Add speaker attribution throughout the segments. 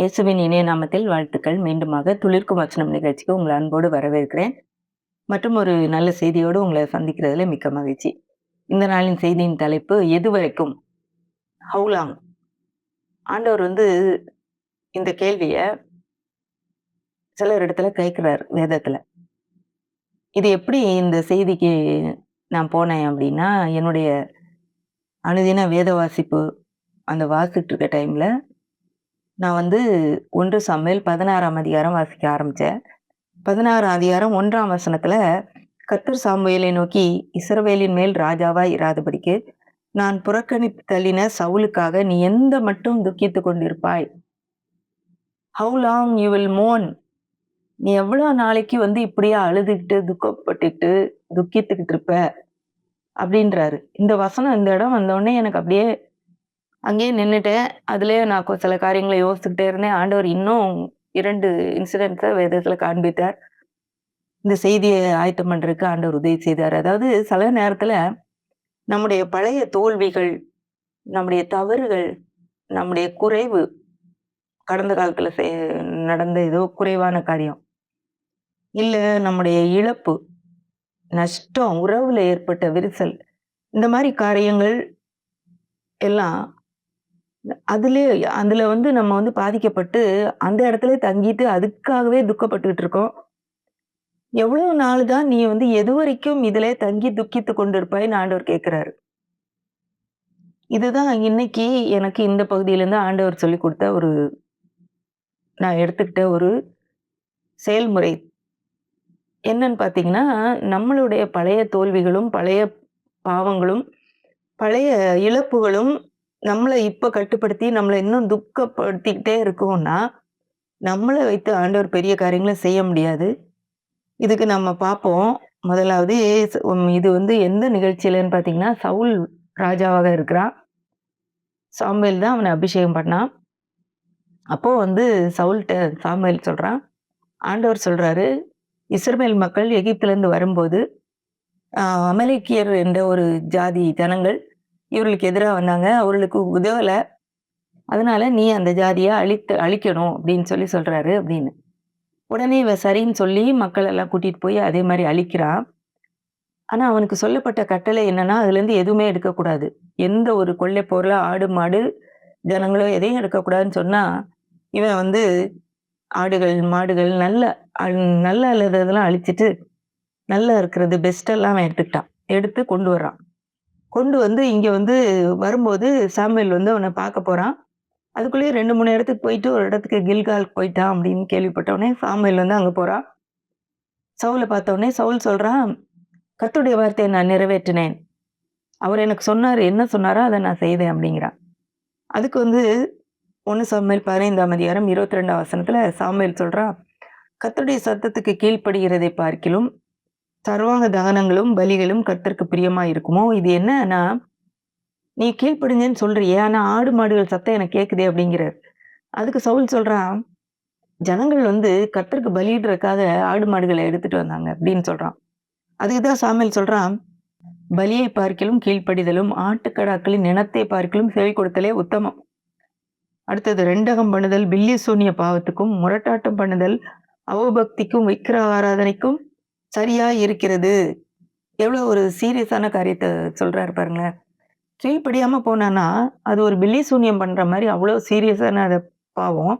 Speaker 1: இயேசுவின் இனிய நாமத்தில் வாழ்த்துக்கள். மீண்டுமாக துளிர்க்கும் வசனம் நிகழ்ச்சிக்கு உங்களை அன்போடு வரவேற்கிறேன். மற்றும் ஒரு நல்ல செய்தியோடு உங்களை சந்திக்கிறதுல மிக்க மகிழ்ச்சி. இந்த நாளின் செய்தியின் தலைப்பு எதுவரைக்கும்? How long? ஆண்டவர் இந்த கேள்விய சிலர் இடத்துல கேட்கிறார் வேதத்துல. இது எப்படி இந்த செய்திக்கு நான் போனேன் அப்படின்னா, என்னுடைய அனுதின வேத வாசிப்பு அந்த வாசிச்சுட்டு இருக்க டைம்ல நான் 1 சாமுவேல் 16ஆம் அதிகாரம் வாசிக்க ஆரம்பிச்சேன். 16ஆம் அதிகாரம் 1ஆம் வசனத்துல கர்த்தர் சாமுவேலை நோக்கி, இஸ்ரவேலின் மேல் ராஜாவாய் இராதபடிக்கு நான் புறக்கணித்து தள்ளின சவுலுக்காக நீ எந்த மட்டும் துக்கித்துக் கொண்டிருப்பாய்? How long you will mourn? நீ எவ்வளவு நாளைக்கு இப்படியே அழுதுகிட்டு, துக்கப்பட்டுட்டு, துக்கித்துக்கிட்டு இருப்ப? அப்படின்றாரு. இந்த வசனம் இந்த இடம் வந்தோடனே எனக்கு அப்படியே அங்கேயே நின்னுட்டேன். அதிலேயே நான் சில காரியங்கள யோசிச்சுக்கிட்டே இருந்தேன். ஆண்டவர் இன்னும் 2 இன்சிடென்ட்ஸ வேதத்துல காண்பித்தார். இந்த செய்திய ஆயத்தம் பண்றதுக்கு ஆண்டவர் உதவி செய்தார். அதாவது சில நேரத்துல நம்முடைய பழைய தோல்விகள், நம்முடைய தவறுகள், நம்முடைய குறைவு, கடந்த காலத்துல நடந்த ஏதோ குறைவான காரியம், இல்ல நம்முடைய இழப்பு, நஷ்டம், உறவுல ஏற்பட்ட விரிசல், இந்த மாரி காரியங்கள் எல்லாம் அதுல நம்ம பாதிக்கப்பட்டு அந்த இடத்திலே தங்கிட்டு அதுக்காகவே துக்கப்பட்டுட்டு இருக்கோம். எவ்வளவு நாள் தான் நீ எதுவரைக்கும் இதிலே தங்கி துக்கித்துக் கொண்டிருப்பாய்ன்னு ஆண்டவர் கேட்கிறாரு. இதுதான் இன்னைக்கு எனக்கு இந்த பகுதியிலிருந்து ஆண்டவர் சொல்லிக் கொடுத்த நான் எடுத்துக்கிட்ட ஒரு செயல்முறை. என்னன்னு பார்த்தீங்கன்னா, நம்மளுடைய பழைய தோல்விகளும், பழைய பாவங்களும், பழைய இழப்புகளும் நம்மள இப்ப கட்டுப்படுத்தி, நம்மள இன்னும் துக்கப்படுத்திக்கிட்டே இருக்கும்னா, நம்மள வைத்து ஆண்டவர் பெரிய காரியங்கள செய்ய முடியாது. இதுக்கு நம்ம பார்ப்போம். முதலாவது இது எந்த நிகழ்ச்சியிலன்னு பார்த்தீங்கன்னா, சவுல் ராஜாவாக இருக்கிறான். சாமுவேல் தான் அவன அபிஷேகம் பண்ணான். அப்போ சவுல்ட்ட சாமுவேல் சொல்றான், ஆண்டவர் சொல்றாரு, இஸ்ரவேல் மக்கள் எகிப்திலிருந்து வரும்போது, அமலேக்கியர் என்ற ஒரு ஜாதி ஜனங்கள் இவர்களுக்கு எதிரா வந்தாங்க. அவர்களுக்கு உதவல. அதனால நீ அந்த ஜாதிய அழிக்கணும் அப்படின்னு சொல்றாரு அப்படின்னு. உடனே இவன் சரின்னு சொல்லி மக்கள் எல்லாம் கூட்டிட்டு போய் அதே மாரி அழிக்கிறான். ஆனா அவனுக்கு சொல்லப்பட்ட கட்டளை என்னன்னா, அதுலேருந்து எதுவுமே எடுக்கக்கூடாது. எந்த ஒரு கொள்ளை பொருளோ, ஆடு, மாடு, ஜனங்களோ எதையும் எடுக்கக்கூடாதுன்னு சொன்னா, இவன் ஆடுகள், மாடுகள் நல்லா இல்லாததெல்லாம் அழிச்சிட்டு, நல்லா இருக்கிறது பெஸ்ட்டெல்லாம் அவன் எடுத்துக்கிட்டான். எடுத்து கொண்டு வர்றான். கொண்டு இங்க வரும்போது சாமுவேல் அவன பார்க்க போறான். அதுக்குள்ளேயே 2, 3 இடத்துக்கு போயிட்டு ஒரு இடத்துக்கு கில்கால் போயிட்டான் அப்படின்னு கேள்விப்பட்ட உடனே சாமுவேல் அங்க போறான். சவுல பார்த்த உடனே சவுல் சொல்றான், கர்த்தருடைய வார்த்தையை நான் நிறைவேற்றினேன். அவர் எனக்கு சொன்னாரு, என்ன சொன்னாரோ அத நான் செய்தேன் அப்படிங்கிறான். அதுக்கு 1 சாமுவேல் 15ஆம் அதிகாரம் 22ஆம் வசனத்துல சாமுவேல் சொல்றான், கர்த்தருடைய சத்தத்துக்கு கீழ்ப்படுகிறதை பார்க்கிலும் சர்வாங்க தகனங்களும் பலிகளும் கர்த்தருக்கு பிரியமா இருக்குமோ? இது என்னன்னா, நீ கீழ்ப்படிஞ்சேன்னு சொல்றியே, ஆனா ஆடு மாடுகள் சத்தம் எனக்கு கேட்குதே அப்படிங்கிறார். அதுக்கு சவுல் சொல்றான், ஜனங்கள் கர்த்தருக்கு பலியிடுறதுக்காக ஆடு மாடுகளை எடுத்துட்டு வந்தாங்க அப்படின்னு சொல்றான். அதுக்கு தான் சாமுவேல் சொல்றான், பலியை பார்க்கிலும் கீழ்ப்படிதலும் ஆட்டுக்கடாக்களின் நினத்தை பார்க்கிலும் செவி கொடுத்தலே உத்தமம். அடுத்தது 2 பண்ணுதல் பில்லி சூனிய பாவத்துக்கும் முரட்டாட்டம் பண்ணுதல் அவபக்திக்கும் விக்கிரக ஆராதனைக்கும் சரியா இருக்கிறது. எவ்வளவு ஒரு சீரியஸான காரியத்தை சொல்றாரு பாருங்களேன். கீழ்ப்படியாம போனானா அது ஒரு பில்லி சூனியம் பண்ற மாதிரி அவ்வளவு சீரியஸான பாவம்.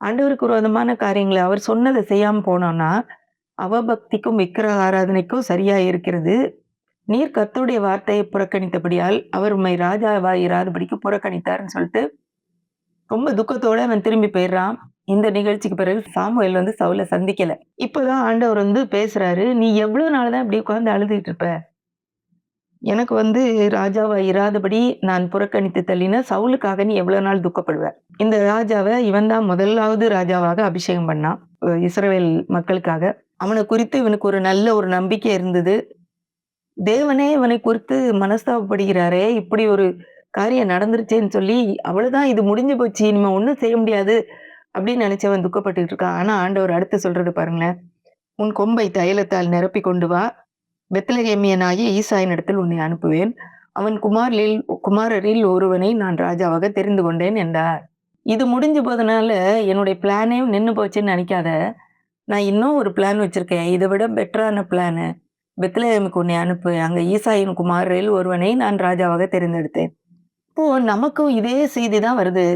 Speaker 1: ஆண்டவருக்கு விரோதமான காரியங்களை அவர் சொன்னதை செய்யாம போனோம்னா அவபக்திக்கும் விக்கிரக ஆராதனைக்கும் சரியா இருக்கிறது. நீர் கர்த்தருடைய வார்த்தையை புறக்கணித்தபடியால் அவர் உம்மை ராஜாவாய் இராதபடிக்கு புறக்கணித்தார்ன்னு சொல்லிட்டு ரொம்ப துக்கத்தோட அவன் திரும்பி போயிடுறான். இந்த நிகழ்ச்சிக்கு பிறகு சாமுவேல் சவுல சந்திக்கல. இப்பதான் ஆண்டவர் பேசுறாரு, நீ எவ்வளவு நாள் தான் இப்படி உட்கார்ந்து அழுதுகிட்டு இருப்ப? எனக்கு ராஜாவா இராதபடி நான் புறக்கணித்து தள்ளின சவுலுக்காக நீ எவ்வளவு நாள் துக்கப்படுவ? இந்த ராஜாவை இவன் தான் முதலாவது ராஜாவாக அபிஷேகம் பண்ணான் இஸ்ரவேல் மக்களுக்காக. அவனை குறித்து இவனுக்கு ஒரு நல்ல ஒரு நம்பிக்கை இருந்தது. தேவனே இவனை குறித்து மனஸ்தாபப்படுகிறாரே, இப்படி ஒரு காரியம் நடந்துருச்சேன்னு சொல்லி, அவ்வளவுதான் இது முடிஞ்சு போச்சு, இனிமே ஒண்ணும் செய்ய முடியாது அப்படின்னு நினைச்சவன் துக்கப்பட்டுட்டு இருக்கான். ஆனா ஆண்டவர் அடுத்து சொல்றது பாருங்களேன், உன் கொம்பை தைலத்தால் நிரப்பி கொண்டு வா, பெத்லகேமியனாகிய ஈசாயினிடத்தில் உன்னை அனுப்புவேன். அவன் குமாரரில் ஒருவனை நான் ராஜாவாக தெரிந்து கொண்டேன் என்றார். இது முடிஞ்சு போதனால என்னுடைய பிளானே நின்னு போச்சுன்னு நெனைக்காத. நான் இன்னும் ஒரு பிளான் வச்சிருக்கேன். இத விட பெட்டரான பிளானு. பெத்லகேமுக்கு உன்னை அனுப்பு. அங்க ஈசாயின் குமாரரில் ஒருவனை நான் ராஜாவாக தேர்ந்தெடுத்தேன். இப்போ நமக்கும் இதே செய்தி தான் வருது.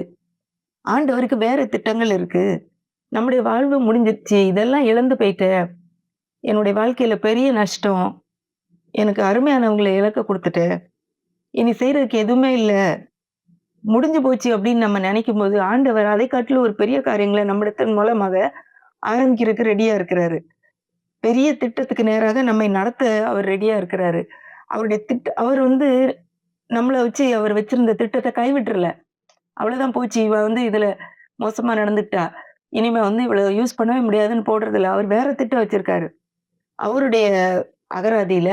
Speaker 1: ஆண்டவருக்கு வேற திட்டங்கள் இருக்கு. நம்முடைய வாழ்வு முடிஞ்சிருச்சு. இதெல்லாம் இழந்து போயிட்டேன். என்னுடைய வாழ்க்கையில பெரிய நஷ்டம். எனக்கு அருமையானவங்கள இழக்க குடுத்துட்டேன். இனி செய்றதுக்கு எதுவுமே இல்ல. முடிஞ்சு போச்சு அப்படின்னு நம்ம நெனைக்கும்போது, ஆண்டவர் அதை காட்டிலும் ஒரு பெரிய காரியங்கள நம்மிடத்தின் மூலமாக ஆரம்பிக்கிறதுக்கு ரெடியா இருக்கிறாரு. பெரிய திட்டத்துக்கு நேராக நம்மை நடத்த அவர் ரெடியா இருக்கிறாரு. அவருடைய அவர் வந்து நம்மள வச்சு அவர் வச்சிருந்த திட்டத்த கைவிட்டுறல. அவ்வளவுதான் போச்சு. இவ வந்து இதுல மோசமா நடந்துட்டா. இனிமே வந்து இவள யூஸ் பண்ணவே முடியாதுன்னு போடுறதில்ல. அவர் வேற திட்டம் வச்சிருக்காரு. அவருடைய அகராதியில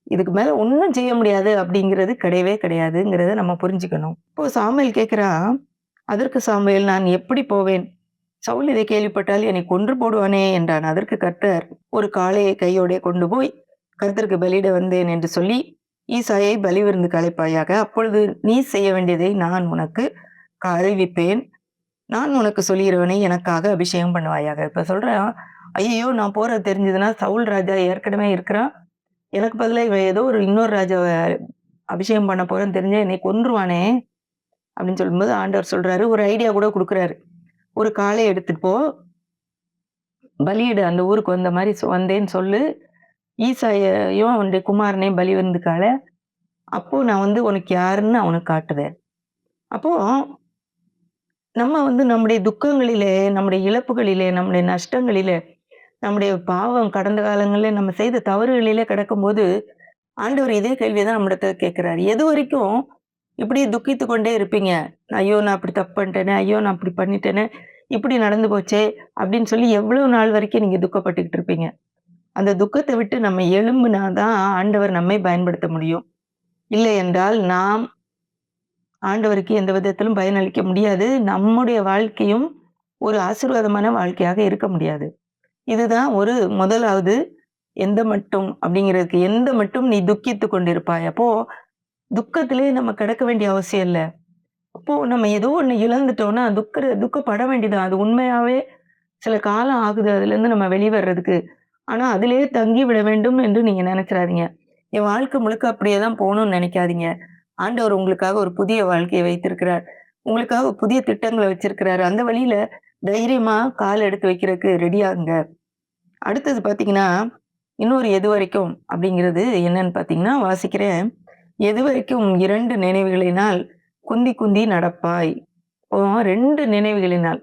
Speaker 1: இதுக்கு மேல ஒண்ணும் செய்ய முடியாது அப்படிங்கிறது கிடையவே கிடையாதுங்கிறத நம்ம புரிஞ்சுக்கணும். இப்போ சாமுவேல் கேட்கிறான், அதற்கு சாமுவேல் நான் எப்படி போவேன்? சவுல் இதை கேள்விப்பட்டால் என்னை கொன்று போடுவானே என்றான். அதற்கு கர்த்தர், ஒரு காளையை கையோடே கொண்டு போய் கர்த்தருக்கு பலியிட வந்தேன் என்று சொல்லி, ஈசாயை பலிவிருந்துக்கு அழைப்பாயாக. அப்பொழுது நீ செய்ய வேண்டியதை நான் உனக்கு அறிவிப்பேன். நான் உனக்கு சொல்லுகிறவனை எனக்காக அபிஷேகம் பண்ணுவாயாக. இப்ப சொல்றான், ஐயையோ! நான் போறது தெரிஞ்சதுன்னா சவுல் ராஜா ஏற்கனவே இருக்கிறான். எனக்கு பதிலா இவன் ஏதோ ஒரு இன்னொரு ராஜாவ அபிஷேகம் பண்ண போறேன்னு தெரிஞ்சா என்னை கொன்றுவானே! அப்படின்னு சொல்லும்போது ஆண்டவர் சொல்றாரு, ஒரு ஐடியா கூட குடுக்குறாரு. ஒரு காளைய எடுத்துட்டு போ. பலியிடு அந்த ஊருக்கு வந்த மாரி வந்தேன்னு சொல்லு. ஈசாயையும் அவனுடைய குமாரனையும் பலி விருந்துக்கு அழ. அப்போ நான் வந்து உனக்கு யாருன்னு அவனுக்கு காட்டுவேன். அப்போ நம்ம வந்து நம்முடைய துக்கங்களிலே, நம்முடைய இழப்புகளிலே, நம்முடைய நஷ்டங்களிலே, நம்முடைய பாவம் கடந்த காலங்கள்ல நம்ம செய்த தவறுகளிலே கிடக்கும்போது, ஆண்டவர் இதே கேள்விய தான் நம்மிடத்துல கேட்கிறாரு. எதுவரைக்கும் இப்படி துக்கித்துக் கொண்டே இருப்பீங்க? ஐயோ! நான் அப்படி தப்பு பண்ணிட்டேனே! ஐயோ! நான் அப்படி பண்ணிட்டேனே! இப்படி நடந்து போச்சே! அப்படின்னு சொல்லி எவ்வளவு நாள் வரைக்கும் நீங்க துக்கப்பட்டுக்கிட்டு இருப்பீங்க? அந்த துக்கத்த விட்டு நம்ம எழும்புனா தான் ஆண்டவர் நம்மை பயன்படுத்த முடியும். இல்லை என்றால் நாம் ஆண்டவருக்கு எந்த விதத்திலும் பயனளிக்க முடியாது. நம்முடைய வாழ்க்கையும் ஒரு ஆசீர்வாதமான வாழ்க்கையாக இருக்க முடியாது. இதுதான் ஒரு முதலாவது எந்த மட்டும் அப்படிங்கிறதுக்கு எந்த மட்டும் நீ துக்கித்துக் கொண்டிருப்பாய். அப்போ துக்கத்திலே நம்ம கிடக்க வேண்டிய அவசியம் இல்ல. அப்போ நம்ம ஏதோ ஒண்ணு இழந்துட்டோம்னா துக்கப்பட வேண்டியதுதான். அது உண்மையாவே சில காலம் ஆகுது அதுலேருந்து நம்ம வெளிவர்றதுக்கு. ஆனா அதிலேயே தங்கி விட வேண்டும் என்று நீங்க நினைச்சிராதீங்க. என் வாழ்க்கை முழுக்க அப்படியே தான் போணும்னு நினைக்காதீங்க. ஆண்டவர் உங்களுக்காக ஒரு புதிய வாழ்க்கைய வைத்திருக்கிறார். உங்களுக்காக ஒரு புதிய திட்டங்கள வச்சிருக்கிறாரு. அந்த வழியில தைரியமா கால் எடுத்து வைக்கிறதுக்கு ரெடியாகுங்க. அடுத்தது பார்த்தீங்கன்னா, இன்னொரு எதுவரைக்கும் அப்படிங்கிறது என்னன்னு பார்த்தீங்கன்னா, வாசிக்கிறேன். எதுவரைக்கும் 2 நினைவுகளினால் குந்தி குந்தி நடப்பாய். இப்போ 2 நினைவுகளினால்.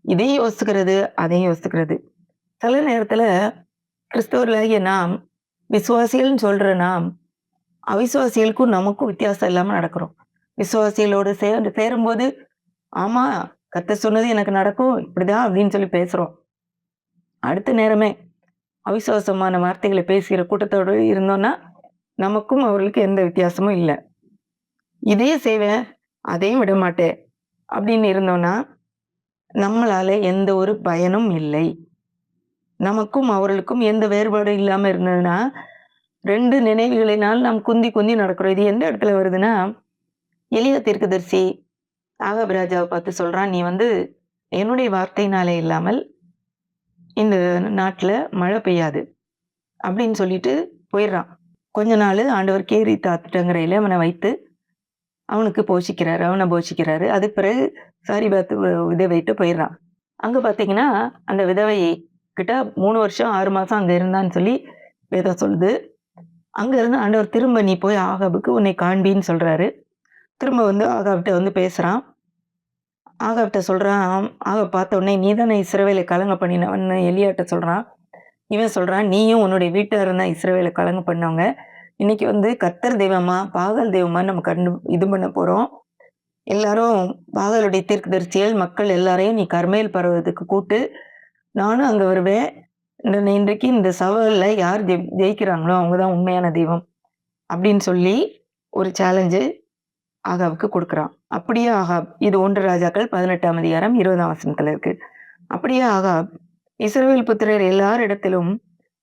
Speaker 1: இதையும் யோசிக்கிறது, அதையும் யோசிக்கிறது. சில நேரத்துல கிறிஸ்தவர்களாகிய நாம், விசுவாசிகள்ன்னு சொல்ற நாம், அவிசுவாசிகளுக்கும் நமக்கும் வித்தியாசம் இல்லாம நடக்கிறோம். விசுவாசிகளோடு சேரும்போது, ஆமா கர்த்தர் சொன்னது எனக்கு நடக்கும், இப்படிதான் அப்படின்னு சொல்லி பேசுறோம். அடுத்த நேரமே அவிசுவாசமான வார்த்தைகள பேசுகிற கூட்டத்தோடு இருந்தோம்னா, நமக்கும் அவர்களுக்கும் எந்த வித்தியாசமும் இல்ல. இதையும் செய்வேன், அதையும் விட மாட்டேன் அப்படின்னு இருந்தோம்னா, நம்மளால எந்த ஒரு பயனும் இல்லை. நமக்கும் அவர்களுக்கும் எந்த வேறுபாடும் இல்லாம இருந்ததுன்னா, 2 நினைவுகளினால் நாம் குந்தி குந்தி நடக்கிறோம். இது எந்த இடத்துல வருதுன்னா, எலியா தீர்க்கதரிசி ஆகாப் ராஜாவ பார்த்து சொல்றான், "நீ வந்து என்னுடைய வார்த்தையினாலே இல்லாமல் இந்த நாட்ல மழை பெய்யாது." அப்படின்னு சொல்லிட்டு போயிடுறான். கொஞ்ச நாளு ஆண்டவர் கேரித் ஆற்றங்கரையில அவன வைத்து அவனுக்கு போஷிக்கிறாரு. அவன போஷிக்கிறாரு. அதுக்கு பிறகு சாரிபாத் விதவைட்ட போயிடுறான். அங்க பார்த்தீங்கன்னா, அந்த விதவை கிட்ட 3 வருஷம் 6 மாசம் அங்க இருந்தான்னு சொல்லி வேதம் சொல்லுது. அங்க இருந்து ஆண்டவர் திரும்ப நீ போய் ஆகாபுக்கு உன்னை காண்பின்னு சொல்றாரு. திரும்ப வந்து ஆகாப்ட்ட வந்து பேசுறான். ஆகாப்ட்ட சொல்றான். ஆகாப் பார்த்த உடனே நீ தானே இஸ்ரவேலை கலங்க பண்ணினவன்னு எலியாட்ட சொல்றான். இவன் சொல்றான், நீயும் உன்னுடைய வீட்டாரும் தான் இஸ்ரவேல கலங்க பண்ணவங்க. இன்னைக்கு வந்து கர்த்தர் தெய்வமா, பாகால் தெய்வமான்னு நம்ம இது பண்ண போறோம். எல்லாரும் பாகாலுடைய தீர்க்கதரிசிகள் மக்கள் எல்லாரையும் நீ கர்மேல் பர்வதத்துக்கு கூட்டு, நானும் அங்க வருவேன். இன்றைக்கு இந்த சவால்ல யார் ஜெயிக்கிறாங்களோ அவங்க தான் உண்மையான தெய்வம். அப்படின்னு சொல்லி ஒரு சேலஞ்சு ஆகாவுக்கு குடுக்குறான். அப்படியே ஆகாப் இது 1 ராஜாக்கள் 18ஆம் அதிகாரம் 20ஆம் வசனத்துல இருக்கு. அப்படியே ஆகாப் இஸ்ரவேல் புத்திரர் எல்லாரிடத்திலும்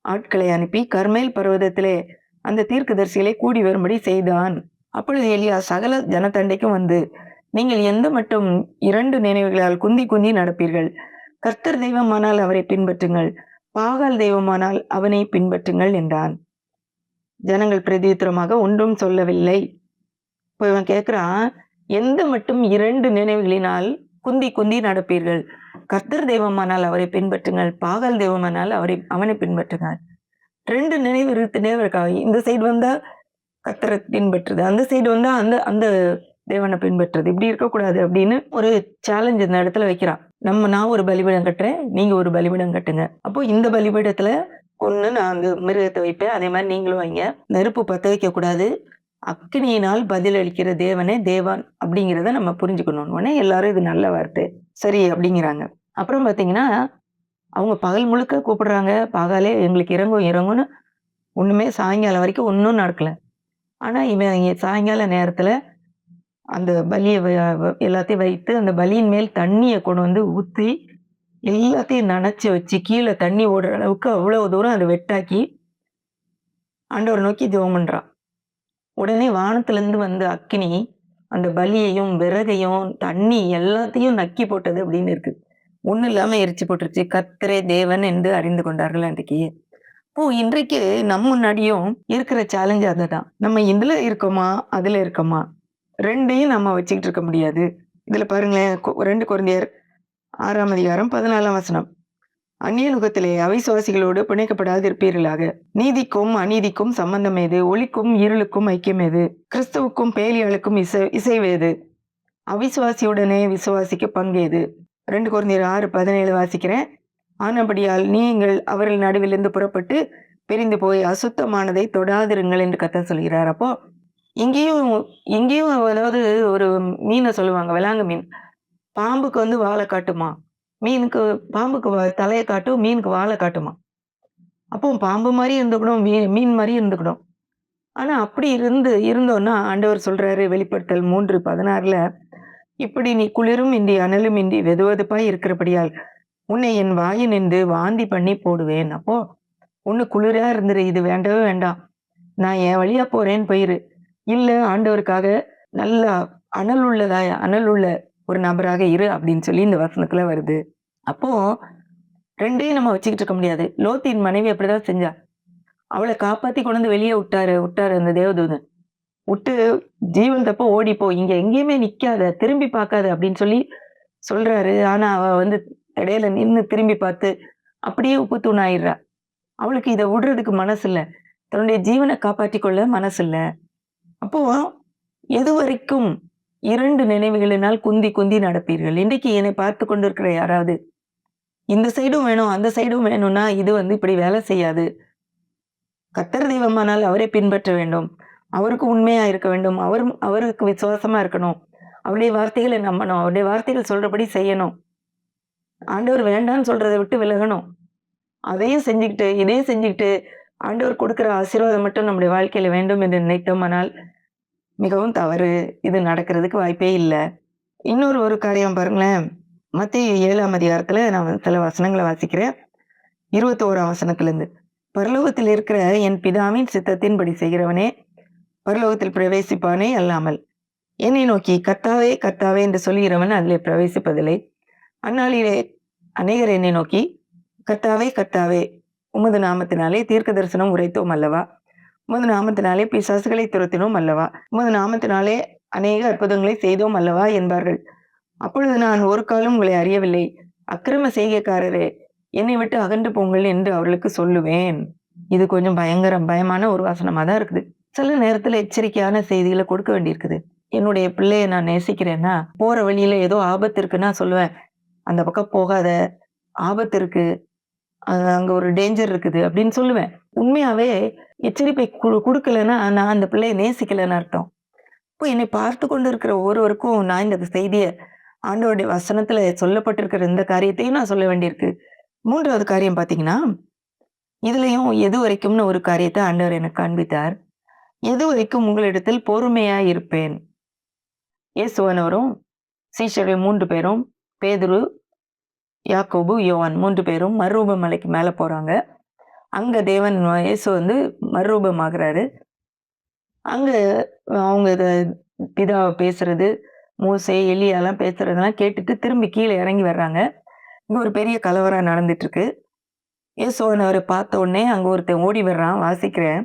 Speaker 1: ஆட்களை அனுப்பி கர்மேல் பர்வதத்திலே அந்த தீர்க்கதரிசிகளை கூடி வரும்படி செய்தான். அப்பொழுது எலியா சகல ஜனத்தண்டைக்கும் வந்து நீங்கள் எந்த மட்டும் 2 நினைவுகளால் குந்தி குந்தி நடப்பீர்கள். கர்த்தர் தெய்வமானால் அவரை பின்பற்றுங்கள். பாகால் தெய்வமானால் அவனை பின்பற்றுங்கள் என்றான். ஜனங்கள் பிரதியுத்தரமாக ஒன்றும் சொல்லவில்லை. இப்ப இவன் கேட்கிறான், எந்த மட்டும் 2 நினைவுகளினால் குந்தி குந்தி நடப்பீர்கள். கர்த்தர் தெய்வமானால் அவரை பின்பற்றுங்கள். பாகால் தெய்வமானால் அவனை பின்பற்றுங்கள். 2 நினைவு இருந்துட்டே இருக்கா. இந்த சைடு வந்தா கர்த்தரை பின்பற்றுது. அந்த சைடு வந்தா அந்த அந்த தேவனை பின்பற்றுது. இப்படி இருக்கக்கூடாது அப்படின்னு ஒரு சேலஞ்ச் இந்த இடத்துல வைக்கிறான். நான் ஒரு பலிபீடம் கட்டுறேன். நீங்க ஒரு பலிபீடம் கட்டுங்க. அப்போ இந்த பலிபீடத்துல ஒண்ணு நான் அந்த மிருகத்தை வைப்பேன். அதே மாதிரி நீங்களும் வைங்க. நெருப்பு பத்த வைக்கக்கூடாது. அக்கினியினால் பதிலளிக்கிற தேவனே தேவான் அப்படிங்கிறத நம்ம புரிஞ்சுக்கணும். உடனே எல்லாரும் இது நல்ல வார்த்தை. சரி அப்படிங்கிறாங்க. அப்புறம் பார்த்தீங்கன்னா, அவங்க பகல் முழுக்க கூப்பிடுறாங்க. பாகாலே எங்களுக்கு இறங்கும் இறங்கும்னு ஒண்ணுமே சாயங்காலம் வரைக்கும் ஒண்ணும் நடக்கல. ஆனா இவன் சாயங்கால நேரத்துல அந்த பலிய எல்லாத்தையும் வைத்து அந்த பலியின் மேல் தண்ணிய கொண்டு வந்து ஊத்தி, எல்லாத்தையும் நனைச்சு வச்சு கீழ தண்ணி ஓடுற அளவுக்கு அவ்வளவு தூரம் அத வெட்டாக்கி ஆண்டவர நோக்கி ஜெபம் பண்றான். உடனே வானத்திலிருந்து வந்த அக்கினி அந்த பலியையும், விறகையும், தண்ணி எல்லாத்தையும் நக்கி போட்டது அப்படின்னு இருக்கு. ஒண்ணும் இல்லாம எரிச்சு போட்டுருச்சு. கர்த்தரே தேவன் என்று அறிந்து கொண்டார்கள் அன்றைக்கு. இன்றைக்கு நம்ம முன்னாடியும் இருக்கிற சேலஞ்ச் அதுதான். நம்ம இதுல இருக்கோமா? அதுல இருக்கோமா? 2யும் நம்ம வச்சுக்கிட்டு இருக்க முடியாது. இதுல பாருங்களேன் 2 கொரிந்தியர் 6ஆம் அதிகாரம் 14ஆம் வசனம். அந்நிய நுகத்திலே அவிசுவாசிகளோடு பிணைக்கப்படாது இருப்பீர்களாக. நீதிக்கும் அநீதிக்கும் சம்பந்தம் ஏது? ஒளிக்கும் இருளுக்கும் ஐக்கியம் ஏது? கிறிஸ்துவுக்கும் பேலியாளுக்கும் இசைவேது? அவிசுவாசியுடனே விசுவாசிக்கு பங்கேது? 2 கொரிந்தியர் 6:17 வாசிக்கிறேன். ஆனபடியால் நீங்கள் அவர்கள் நடுவிலிருந்து புறப்பட்டு பிரிந்து போய் அசுத்தமானதை தொடாதிருங்கள் என்று கர்த்தர் சொல்கிறார். அப்போ இங்கேயும் அதாவது ஒரு மீனை சொல்லுவாங்க, விலாங்கு மீன். பாம்புக்கு வந்து வாலை காட்டுமா, பாம்புக்கு தலையை காட்டும், மீனுக்கு வாலை காட்டுமா. அப்போ பாம்பு மாதிரி இருந்துக்கணும், மீன் மாதிரி இருந்துக்கணும். ஆனா அப்படி இருந்தோம்னா ஆண்டவர் சொல்றாரு வெளிப்படுத்தல் 3:16, இப்படி நீ குளிரும் இன்றி அனலும் இன்றி வெதுவெதுப்பாய் இருக்கிறபடியால் உன்னை என் வாயினின்று வாந்தி பண்ணி போடுவேன். அப்போ ஒண்ணு குளிரா இருந்துரு, இது வேண்டவே வேண்டாம், நான் என் வழியா போறேன்னு போயிரு. இல்ல ஆண்டவருக்காக நல்லா அனல் உள்ள ஒரு நபராக இரு அப்படின்னு சொல்லி இந்த வசனத்துல வருது. அப்போ 2யும் நம்ம வச்சுக்கிட்டு இருக்க முடியாது. லோத்தின் மனைவி அப்படிதான் செஞ்சா. அவளை காப்பாத்தி கொண்டு வந்து வெளியே விட்டாரு அந்த தேவதூதன். விட்டு ஜீவன் தப்ப ஓடிப்போ, இங்க எங்கேயுமே நிக்காத, திரும்பி பார்க்காத அப்படின்னு சொல்லி சொல்றாரு. ஆனா அவ வந்து இடையில நின்னு திரும்பி பார்த்து அப்படியே உப்பு தூணாயிடுறா. அவளுக்கு இதை விடுறதுக்கு மனசு இல்ல. தன்னுடைய ஜீவனை காப்பாற்றி கொள்ள மனசு இல்ல. அப்போ எதுவரைக்கும் 2 நினைவுகளினால் குந்தி குந்தி நடப்பீர்கள். இன்றைக்கு என்னை பார்த்து கொண்டிருக்கிற யாராவது இந்த சைடும் வேணும், அந்த சைடும் வேணும்னா இது வந்து இப்படி வேலை செய்யாது. கர்த்தர் தெய்வமானால் அவரை பின்பற்ற வேண்டும். அவருக்கு உண்மையா இருக்க வேண்டும். அவருக்கு விசுவாசமா இருக்கணும். அவருடைய வார்த்தைகளை நம்பணும். அவருடைய வார்த்தைகள் சொல்றபடி செய்யணும். ஆண்டவர் வேண்டான்னு சொல்றதை விட்டு விலகணும். அதையும் செஞ்சுக்கிட்டு இதையும் செஞ்சுக்கிட்டு ஆண்டவர் கொடுக்கிற ஆசீர்வாதம் மட்டும் நம்முடைய வாழ்க்கையில வேண்டும் என்று நினைத்தோமானால் மிகவும் தவறு. இது நடக்கிறதுக்கு வாய்ப்பே இல்லை. இன்னொரு காரியம் பாருங்களேன். மத்தேயு 7ஆம் அதிகாரத்துல நான் சில வசனங்களை வாசிக்கிறேன். 21ஆம் வசனத்திலிருந்து, பரலோகத்தில் இருக்கிற என் பிதாவின் சித்தத்தின்படி செய்கிறவனே பரலோகத்தில் பிரவேசிப்பானே அல்லாமல் என்னை நோக்கி கர்த்தாவே கர்த்தாவே என்று சொல்கிறவன் அதிலே பிரவேசிப்பதில்லை. அந்நாளிலே அநேகர் என்னை நோக்கி கர்த்தாவே கர்த்தாவே உமது நாமத்தினாலே தீர்க்க தரிசனம் உரைத்தோம் அல்லவா, உமது நாமத்தினாலே பிசாசுகளை துரத்தினோம் அல்லவா, உமது நாமத்தினாலே அநேக அற்புதங்களை செய்தோம் அல்லவா என்பார்கள். அப்பொழுது நான் ஒரு காலம் உங்களை அறியவில்லை, அக்கிரம செய்கைக்காரரே என்னை விட்டு அகன்று போங்கள் என்று அவர்களுக்கு சொல்லுவேன். இது கொஞ்சம் பயமான ஒரு வசனமா தான் இருக்குது. சில நேரத்துல எச்சரிக்கையான செய்திகளை கொடுக்க வேண்டியிருக்குது. என்னுடைய பிள்ளைய நான் நேசிக்கிறேன்னா போற வழியில ஏதோ ஆபத்து இருக்குன்னா சொல்லுவேன், அந்த பக்கம் போகாத, ஆபத்து இருக்கு, அங்க ஒரு டேஞ்சர் இருக்குது அப்படின்னு சொல்லுவேன். உண்மையாவே எச்சரிப்பை கொடுக்கலன்னா நான் அந்த பிள்ளைய நேசிக்கலன்னு அர்த்தம். இப்போ என்னை பார்த்து கொண்டு இருக்கிற ஒவ்வொருவருக்கும் நான் இந்த செய்தியை ஆண்டவருடைய வசனத்துல சொல்லப்பட்டிருக்கிற இந்த காரியத்தையும் நான் சொல்ல வேண்டியிருக்கு. 3வது காரியம் பாத்தீங்கன்னா, இதுலயும் எது வரைக்கும்னு ஒரு காரியத்தை ஆண்டவர் எனக்கு காண்பித்தார். எது வரைக்கும் உங்களிடத்தில் பொறுமையா இருப்பேன். இயேசுவானவரும் சீஷர்கள் 3 பேரும், பேதுரு, யாக்கோபு, யோவான் 3 பேரும் மறுரூப மலைக்கு மேல போறாங்க. அங்க தேவன் இயேசு வந்து மறுரூபமாகிறாரு. அங்க அவங்க பிதாவை பேசுறது, மோசே, எலியாலாம் பேசுறதெல்லாம் கேட்டுட்டு திரும்பி கீழ இறங்கி வர்றாங்க. இங்க ஒரு பெரிய கலவரம் நடந்துட்டு இருக்கு. இயேசுவானவர பார்த்த உடனே அங்க ஒருத்தன் ஓடி வர்றான். வாசிக்கிறேன்.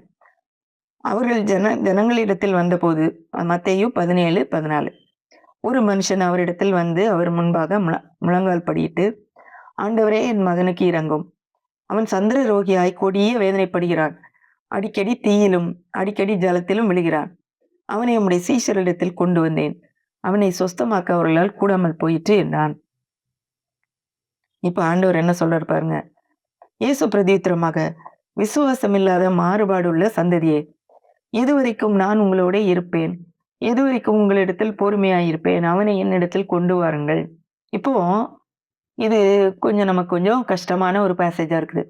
Speaker 1: அவர்கள் ஜனங்களிடத்தில் வந்தபோது மத்தேயு 17:14. ஒரு மனுஷன் அவரிடத்தில் வந்து அவர் முன்பாக முழங்கால் படியிட்டு, ஆண்டவரே என் மகனுக்கு இரங்கும். அவன் சந்திர ரோகியாய் கொடிய வேதனைப்படுகிறான். அடிக்கடி தீயிலும், அடிக்கடி ஜலத்திலும் விழுகிறான். அவனை உம்முடைய சீஷரிடத்தில் கொண்டு வந்தேன். அவனை சொஸ்தமாக்க அவர்களால் கூடாமல் போயிற்று என்றான். இப்ப ஆண்டவர் என்ன சொல்றாரு பாருங்க. இயேசு பிரதியுத்தரமாக, விசுவாசமில்லாத மாறுபாடுள்ள சந்ததியே, எதுவரைக்கும் நான் உங்களோட இருப்பேன்? எதுவரைக்கும் உங்களிடத்தில் பொறுமையாயிருப்பேன்? அவனை என்னிடத்தில் கொண்டு வாருங்கள். இப்போ இது நமக்கு கொஞ்சம் கஷ்டமான ஒரு பேசேஜா இருக்குது.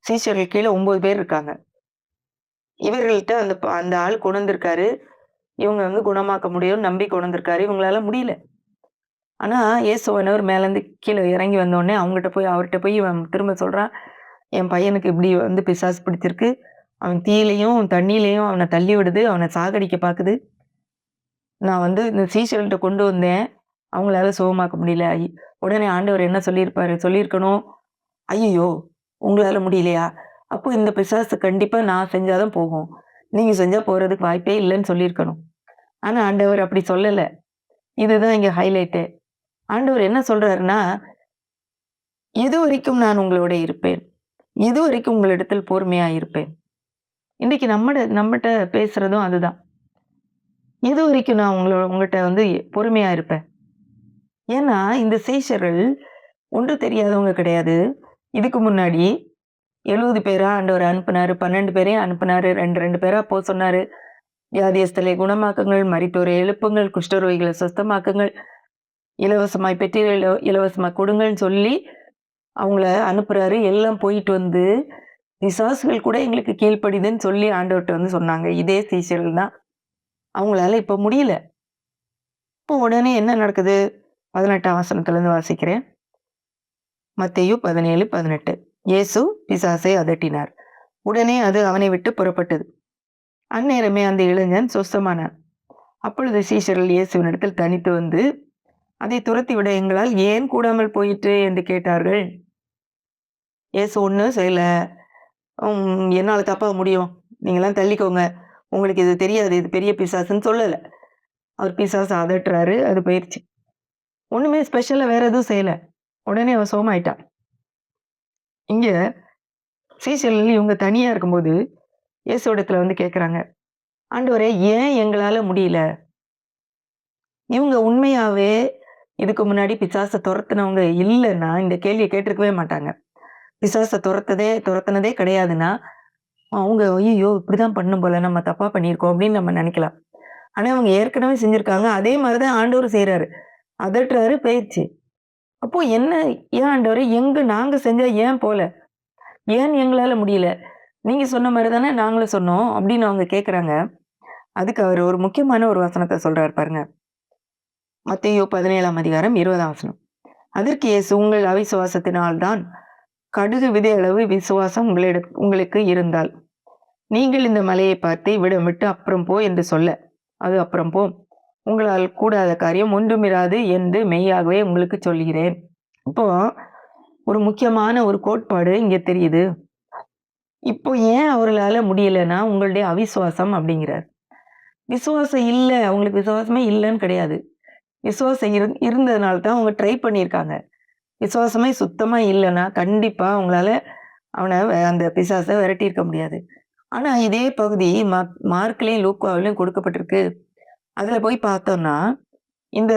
Speaker 1: சீஷர்கள் கீழ 9 பேர் இருக்காங்க. இவர்கள்ட்ட அந்த ஆள் கொண்டு இவங்க குணமாக்க முடியும்னு நம்பி கொண்டு வந்திருக்காரு. இவங்களால முடியல. ஆனா இயேசுவானவர் மேலேருந்து கீழ இறங்கி வந்தோனே அவர்ட்ட போய் இவன் திரும்ப சொல்றான், என் பையனுக்கு இப்படி பிசாசு பிடிச்சிருக்கு. அவன் தீயிலயும், தண்ணீலயும் அவன தள்ளி விடுது. அவன சாகடிக்க பாக்குது. நான் இந்த சீஷர்கள்ட்ட கொண்டு வந்தேன். அவங்களால சுகமாக்க முடியல. உடனே ஆண்டவர் என்ன சொல்லியிருக்கணும், ஐயையோ! உங்களால முடியலையா? அப்போ இந்த பிசாசு கண்டிப்பா நான் செஞ்சா தான் போகும். நீங்க செஞ்சா போறதுக்கு வாய்ப்பே இல்லன்னு சொல்லியிருக்கணும். ஆனா ஆண்டவர் அப்படி சொல்லல. இதுதான் இங்க ஹைலைட்டே. ஆண்டவர் என்ன சொல்றாருன்னா, "எதுவரைக்கும் நான் உங்களோட இருப்பேன்? எதுவரைக்கும் உங்களிடத்தில் பொறுமையா இருப்பேன்?" இன்னைக்கு நம்மட்ட பேசுறதும் அதுதான். எதுவரைக்கும் நான் உங்கட்ட பொறுமையா இருப்பேன்? ஏன்னா, இந்த சீஷர்கள் ஒன்றும் தெரியாதவங்க கிடையாது. இதுக்கு முன்னாடி 70 பேரா ஆண்டவர் அனுப்புனாரு. 12 பேரையும் அனுப்புனாரு. 2 பேரா சொன்னாரு. வியாதியஸ்தலை குணமாக்குங்கள், மரித்தோரை எழுப்புங்கள், குஷ்டரோகிகளை சுத்தமாக்குங்கள், இலவசமாய் பெற்றீர்கள் இலவசமா கொடுங்கள்ன்னு சொல்லி அவங்கள அனுப்புறாரு. எல்லாம் போயிட்டு பிசாசுகள் கூட எங்களுக்கு கீழ்ப்படிதுன்னு சொல்லி ஆண்டவர்ட்ட சொன்னாங்க. இதே சீஷர்கள் தான். அவங்களால இப்ப முடியல. இப்போ உடனே என்ன நடக்குது? 18ஆம் வசனத்திலிருந்து வாசிக்கிறேன். மத்தேயு 17:18. இயேசு பிசாசை அதட்டினார். உடனே அது அவனை விட்டு புறப்பட்டது. அந்நேரமே அந்த இளைஞன் சொஸ்தமானான். அப்பொழுது சீஷர்கள் இயேசுவினிடத்தில் தனித்து அதை துரத்திவிட எங்களால் ஏன் கூடாமல் போயிற்று என்று கேட்டார்கள். இயேசு ஒண்ணும் செய்யல. என்னால தப்பா முடியும். நீங்கலாம் தள்ளிக்கோங்க. உங்களுக்கு இது தெரியாது. இது பெரிய பிசாசுன்னு சொல்லல. அவர் பிசாச அதட்டுறாரு. அது போயிருச்சு. ஒண்ணுமே ஸ்பெஷலா வேற எதுவும் செய்யல. உடனே அவன் சோகமாயிட்டான். இங்க சீஷர்கள் இவங்க தனியா இருக்கும்போது இயேசுவிடத்துல கேட்கறாங்க. ஆண்டவரே ஏன் எங்களால முடியல? இவங்க உண்மையாவே இதுக்கு முன்னாடி பிசாச துரத்துனவங்க இல்லன்னா இந்த கேள்விய கேட்டிருக்கவே மாட்டாங்க. பிசாச துரத்துனதே கிடையாதுன்னா, அவங்க ஐயையோ! இப்படிதான் பண்ணும் போல நம்ம தப்பா பண்ணியிருக்கோம் அப்படின்னு நம்ம நினைக்கலாம். ஆனா அவங்க ஏற்கனவே செஞ்சிருக்காங்க. அதே மாரி தான் ஆண்டவரும் செய்றாரு. அதட்டுறாரு போயிருச்சு. அப்போ என்ன ஏன் ஆண்டவரே நாங்க செஞ்சா ஏன் போல? ஏன் எங்களால முடியல? நீங்க சொன்ன மாரி தானே நாங்களும் சொன்னோம் அப்படின்னு அவங்க கேட்கறாங்க. அதுக்கு அவர் ஒரு முக்கியமான ஒரு வசனத்த சொல்றாரு பாருங்க. மத்தேயு 17ஆம் அதிகாரம் 20ஆம் வசனம். அதற்கு இயேசு உங்கள் அவிசுவாசத்தினால் தான் கடுகு விதை அளவு விசுவாசம் உங்களுக்கு இருந்தால் நீங்கள் இந்த மலையை பார்த்து இவ்விடம் விட்டு அப்புறம் போ என்று சொல்ல அது அப்புறம் போ. உங்களால் கூடாத காரியம் ஒன்றுமிராது என்று மெய்யாகவே உங்களுக்கு சொல்கிறேன். இப்போ ஒரு முக்கியமான ஒரு கோட்பாடு இங்க தெரியுது. இப்போ ஏன் அவர்களால முடியலன்னா உங்களுடைய அவிசுவாசம் அப்படிங்கிறார். விசுவாசம் இல்ல. அவங்களுக்கு விசுவாசமே இல்லன்னு கிடையாது. விசுவாசம் இருந்ததுனால தான் அவங்க ட்ரை பண்ணியிருக்காங்க. விசுவாசமே சுத்தமா இல்லன்னா, கண்டிப்பா அவங்களால அந்த பிசாச விரட்டியிருக்க முடியாது. ஆனா இதே பகுதி மார்க்லயும், லூக்காவிலும் கொடுக்கப்பட்டிருக்கு. அதுல போய் பார்த்தோம்னா, இந்த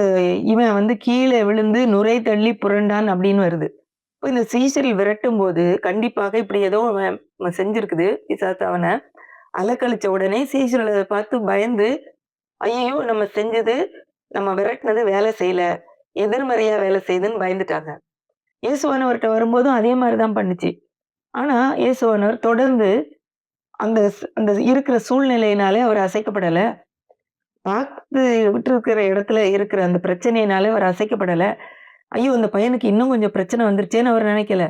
Speaker 1: இவன் கீழ விழுந்து நுரை தள்ளி புரண்டான் அப்படின்னு வருது. இப்ப இந்த சீஷர்கள் விரட்டும்போது, கண்டிப்பாக இப்படி ஏதோ அவன் செஞ்சிருக்குது. பிசாசு அவன அலக்கழிச்ச உடனே சீஷர்கள் அத பார்த்து பயந்து, ஐயையோ! நம்ம செஞ்சது, நம்ம விரட்டுனது வேலை செய்யல. எதிர்மறையா வேலை செய்யுதுன்னு பயந்துட்டாங்க. இயேசுவானவர்ட்ட வரும்போதும் அதே மாரி தான் பண்ணுச்சு. ஆனா, இயேசுவானவர் தொடர்ந்து அந்த அந்த இருக்கிற சூழ்நிலையினாலே அவர் அசைக்கப்படல. பார்த்து விட்டுருக்கிற இடத்துல இருக்கிற அந்த பிரச்சனையினால அவர் அசைக்கப்படல. ஐயோ! இந்த பையனுக்கு இன்னும் கொஞ்சம் பிரச்சனை வந்துருச்சேன்னு அவர் நினைக்கல.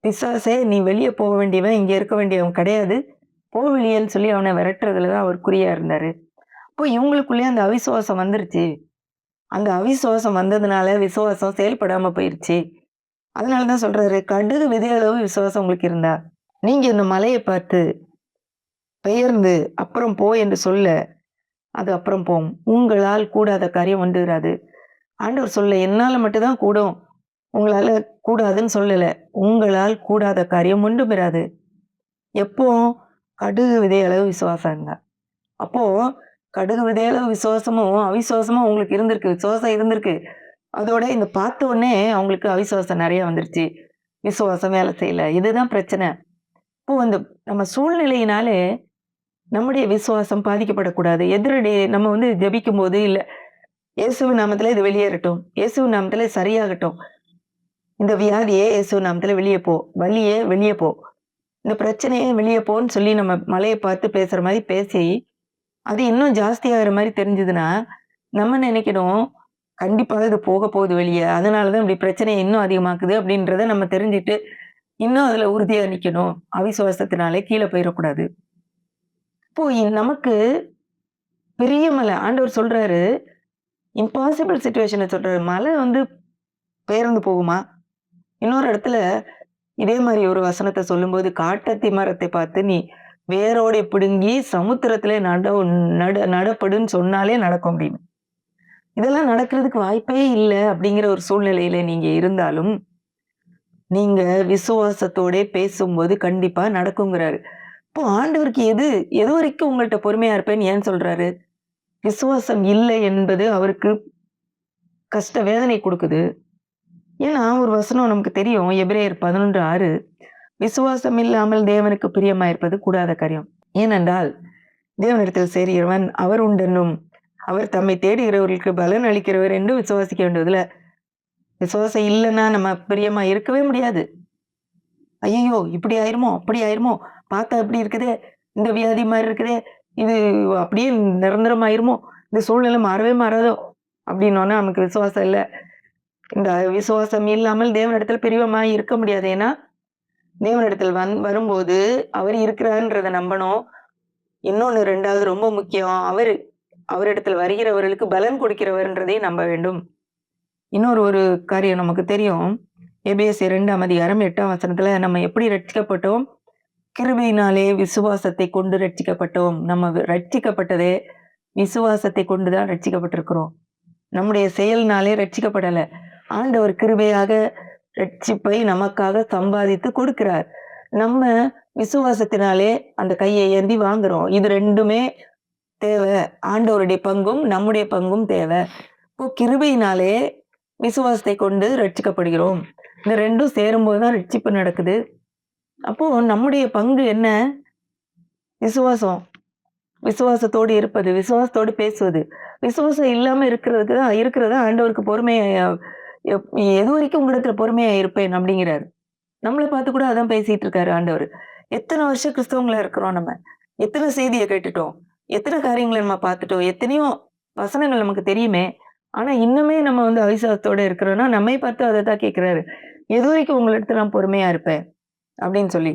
Speaker 1: பிசாசே நீ வெளிய போக வேண்டியவன், இங்க இருக்க வேண்டியவன் கிடையாது. போ வெளியேன்னு சொல்லி அவன விரட்டுறதுல தான் அவர் குறியா இருந்தாரு. அப்போ இவங்களுக்குள்ளயே அந்த அவிசுவாசம் வந்துருச்சு. அந்த அவிசுவாசம் வந்ததுனால விசுவாசம் செயல்படாம போயிருச்சு. அதனால தான் சொல்றாரு, கடுகு விதை அளவு விசுவாசம் உங்களுக்கு இருந்தா, நீங்க இந்த மலைய பார்த்து பெயர்ந்து அப்புறம் போ என்று சொல்ல, அது அப்புறம் போகும். உங்களால் கூடாத காரியம் வந்துராது. ஆண்டவர் சொல்ல என்னால மட்டும் தான் கூடும். உங்களால கூடாதுன்னு சொல்லல. உங்களால் கூடாத காரியம் ஒன்றுமிராது. எப்போ? கடுகு விதை அளவு விசுவாசம் இருந்தா. அப்போ கடுகு விதை அளவு விசுவாசமும், அவிசுவாசமும் உங்களுக்கு இருந்திருக்கு. விசுவாசம் இருந்திருக்கு. அதோட இந்த பார்த்த உடனே அவங்களுக்கு அவிசுவாசம் நெறைய வந்துருச்சு. விசுவாசம் வேலை செய்யல. இதுதான் பிரச்சனை. இப்போ இந்த நம்ம சூழ்நிலையினாலே நம்முடைய விசுவாசம் பாதிக்கப்படக்கூடாது. எதிரடி நம்ம ஜெபிக்கும்போது, இல்ல இயேசுவின் நாமத்தில இது வெளியேறட்டும். இயேசுவின் நாமத்தில சரியாகட்டும். இந்த வியாதியே இயேசுவின் நாமத்தில வெளிய போ. வலியே வெளிய போ. இந்த பிரச்சனையே வெளிய போன்னு சொல்லி நம்ம மலைய பார்த்து பேசுற மாரி பேசி, அது இன்னும் ஜாஸ்தியாகுற மாரி தெரிஞ்சதுன்னா, நம்ம நெனைக்கணும், கண்டிப்பாக இது போக போகுது வெளிய. அதனால தான் இப்படி பிரச்சனைய இன்னும் அதிகமாக்குது அப்படின்றத நம்ம தெரிஞ்சுட்டு, இன்னும் அதுல உறுதியா நிக்கணும். அவிசுவாசத்தினாலே கீழ போயிறக்கூடாது. இப்போ நமக்கு பெரிய மலை ஆண்டவர் சொல்றாரு, இம்பாசிபிள் சிச்சுவேஷன சொல்றாரு. மலை பெயர்ந்து போகுமா? இன்னொரு இடத்துல இதே மாரி ஒரு வசனத்த சொல்லும்போது, "காட்டத்தி மரத்தை பார்த்து நீ வேரோட பிடுங்கி சமுத்திரத்திலே நடப்படுன்னு சொன்னாலே நடக்கும்" அப்படின்னு. இதெல்லாம் நடக்கிறதுக்கு வாய்ப்பே இல்ல அப்படிங்கிற ஒரு சூழ்நிலையில நீங்க இருந்தாலும், நீங்க விசுவாசத்தோட பேசும்போது கண்டிப்பா நடக்குங்கிறாரு. இப்போ ஆண்டவருக்கு எதுவரைக்கும் உங்கள்ட்ட பொறுமையா இருப்பேன்னு ஏன் சொல்றாரு? விசுவாசம் இல்லை என்பது அவருக்கு வேதனை குடுக்குது. ஏன்னா ஒரு வசனம் நமக்கு தெரியும். எபிரேயர் 11:6 விசுவாசம் இல்லாமல் தேவனுக்கு பிரியமாயிருப்பது கூடாத காரியம். ஏனென்றால் தேவனிடத்தில் சேருகிறவன் அவர் உண்டென்னும், அவர் தம்மை தேடுகிறவர்களுக்கு பலன் அளிக்கிறவர் என்று விசுவாசிக்க வேண்டியதுல விசுவாசம் இல்லன்னா நம்ம பிரியமா இருக்கவே முடியாது. ஐயய்யோ! இப்படி ஆயிருமோ? அப்படி ஆயிருமோ? பார்த்தா இப்படி இருக்குதே! இந்த வியாதி மாரி இருக்குதே! இது அப்படியே நிரந்தரமாயிருமோ? இந்த சூழ்நிலை மாறவே மாறாதோ? அப்படின்னோன நமக்கு விசுவாசம் இல்ல. இந்த விசுவாசம் இல்லாமல் தேவனிடத்துல பிரியமாய் இருக்க முடியாது. ஏன்னா, தேவனிடத்தில் வரும்போது அவர் இருக்கிறார்ன்றத நம்பணும். இன்னொன்னு 2வது ரொம்ப முக்கியம். அவரிடத்தில் வருகிறவர்களுக்கு பலன் கொடுக்கிறவர்ன்றதையும் நம்ப வேண்டும். ஒரு காரியம் நமக்கு தெரியும். எபேசியர் 2ஆம் அதிகாரம் 8ஆம் வசனத்துல நம்ம எப்படி ரட்சிக்கப்பட்டோம்? கிருபையினாலே விசுவாசத்தை கொண்டு ரட்சிக்கப்பட்டோம். நம்ம ரட்சிக்கப்பட்டதே விசுவாசத்தை கொண்டு தான் ரட்சிக்கப்பட்டிருக்கிறோம். நம்முடைய செயல்னாலே ரட்சிக்கப்படல. ஆண்டவர் கிருபையாக ரட்சிப்பை நமக்காக சம்பாதித்து கொடுக்கிறார். நம்ம விசுவாசத்தினாலே அந்த கையை ஏந்தி வாங்குறோம். இது 2மே தேவை. ஆண்டவருடைய பங்கும், நம்முடைய பங்கும் தேவை. இப்போ கிருபையினாலே விசுவாசத்தை கொண்டு ரட்சிக்கப்படுகிறோம். இந்த 2ம் சேரும்போது தான் ரட்சிப்பு நடக்குது. அப்போ நம்முடைய பங்கு என்ன? விசுவாசம். விசுவாசத்தோடு இருப்பது, விசுவாசத்தோடு பேசுவது. விசுவாசம் இல்லாம இருக்கிறது ஆண்டவருக்கு பொறுமையா எதுவரைக்கும் உங்களிடத்துல பொறுமையா இருப்பேன் அப்படிங்கிறாரு. நம்மள பார்த்து கூட அதான் பேசிட்டு இருக்காரு ஆண்டவரு. எத்தன வருஷம் கிறிஸ்தவங்களா இருக்கிறோம் நம்ம. எத்தன செய்திய கேட்டுட்டோம். எத்தன காரியங்கள நம்ம பார்த்துட்டோம். எத்தனையோ வசனங்கள் நமக்கு தெரியுமே. ஆனா இன்னுமே நம்ம அவிசுவாசத்தோட இருக்கிறோம்னா, நம்மை பார்த்து அதத்தான் கேட்கிறாரு. எதுவரைக்கும் உங்களிடத்துல நான் பொறுமையா இருப்பேன் அப்படின்னு சொல்லி.